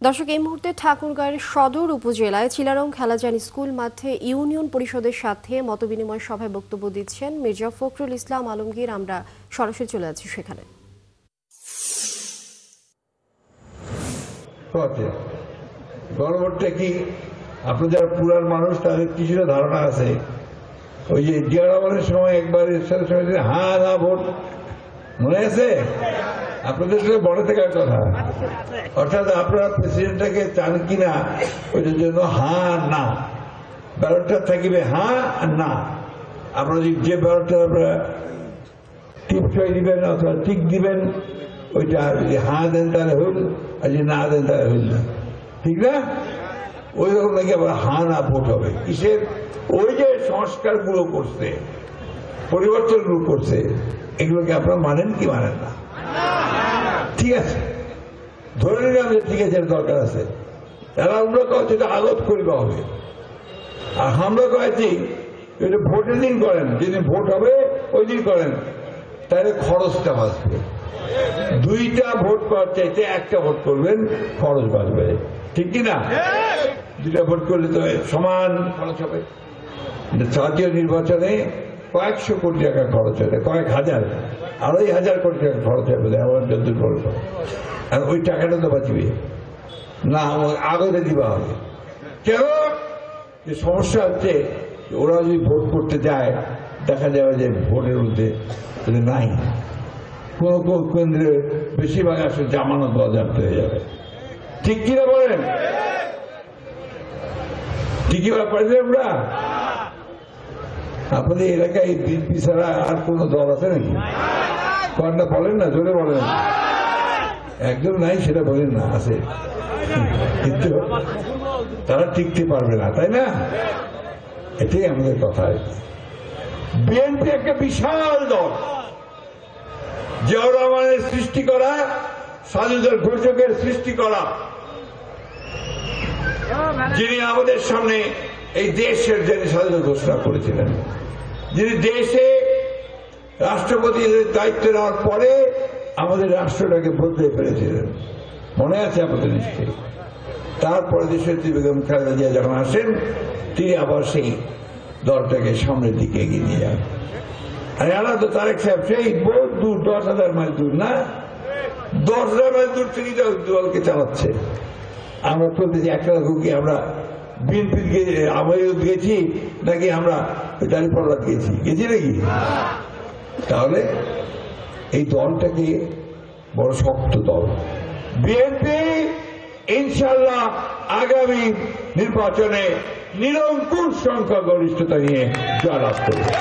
দর্শক, এই মুহূর্তে ঠাকুরগাঁওয়ের সদর উপজেলায় চিলারং খেলাজান স্কুল মাঠে ইউনিয়ন পরিষদের সাথে মতবিনিময় সভায় বক্তব্য দিচ্ছেন মির্জা ফখরুল ইসলাম আলমগীর। আমরা সরাসরি চলে যাচ্ছি সেখানে। গণভোটটা কি? আপনার যারা পুরান মানুষ তাদের কিছুটা ধারণা আছে। ওই যে জিয়ারহমানের সময় একবার হ্যাঁ না ভোট মনে আছে আপনাদের সাথে বড় থাকার কথা। অর্থাৎ আপনারা প্রেসিডেন্টটাকে চান কিনা ওইটার জন্য হ্যাঁ না ব্যালটটা থাকিবে হ্যাঁ আর না। আপনারা যে ব্যালটটা আপনারা টিপসই দিবেন অথবা ঠিক দিবেন, ওইটা যদি হ্যাঁ দেন তাহলে হইল, আর যদি না দেন তাহলে হইল না, ঠিক না? ওই রকম নাকি আবার হ্যাঁ না ভোট হবে। কিসের? ওই যে সংস্কারগুলো করছে, পরিবর্তনগুলো করছে, এগুলোকে আপনারা মানেন কি মানেন না? ঠিক আছে, ধরে নিলাম যে ঠিক আছে, দরকার আছে। তারা আমরা কয়েছে আগত করিবা হবে, আর আমরা কয়েছি এটা ভোটের দিন করেন, যেদিন ভোট হবে ওই দিন করেন, তাহলে খরচটা বাঁচবে। দুইটা ভোট করার চাইতে একটা ভোট করবেন, খরচ বাঁচবে, ঠিক কিনা? দুইটা ভোট করলে তো সমান খরচ হবে। জাতীয় নির্বাচনে কয়েকশো কোটি টাকা খরচ হবে, কয়েক হাজার, 2,500 কোটি টাকা খরচ হবে আমার যদ্দূর খরচ হবে। আর ওই টাকাটা তো বাঁচবে না, আগতে দিবা হবে। কেন? যে সমস্যা হচ্ছে, ওরা যদি ভোট করতে যায় দেখা যাবে যে ভোটের মধ্যে নাই, কোন কোন কেন্দ্রে বেশিরভাগ আসলে জামানত বাজেয়াপ্ত হয়ে যাবে, ঠিক কিনা বলেন? ঠিকই ব্যাপার। আমরা আপনাদের এলাকায় বিএনপি ছাড়া আর কোন দল আছে নাকি? কয়েকটা বলেন না, জোরে বলেন। একদম নাই সেটা বলেন না, আছে, কিন্তু তারা টিকতে পারবে না, তাই না? এটাই আমাদের কথা। বিএনপি একটা বিশাল দল, জিয়াউর রহমানের সৃষ্টি করা, স্বাধীনতার ঘোষকের সৃষ্টি করা, যিনি আমাদের সামনে এই দেশের জন্য স্বাধীনতা ঘোষণা করেছিলেন, যিনি দেশে রাষ্ট্রপতির দায়িত্ব নেওয়ার পরে আমাদের রাষ্ট্রটাকে বদলে ফেলেছিলেন, মনে আছে আপনাদের নিশ্চয়ই। তারপরে দেশের বেগম খালেদা জিয়া যখন আসেন, তিনি আবার সেই দলটাকে সামনের দিকে এগিয়ে নিয়ে যান। আর এরা তো তারেক সাহেব সেই বহু দূর, 10,000 মাইল দূর না, 10,000 মাইল দূর থেকে দলকে চালাচ্ছে। আমরা চলতেছি একটা কি আমরা বিএনপি আমলে গেছি নাকি আমরা দাঁড়িপাল্লা গেছি নাকি? তাহলে এই দলটাকে বড় শক্ত দল বিএনপি, ইনশাল্লাহ আগামী নির্বাচনে নিরঙ্কুশ সংখ্যাগরিষ্ঠতা নিয়ে জয়লাভ করবে।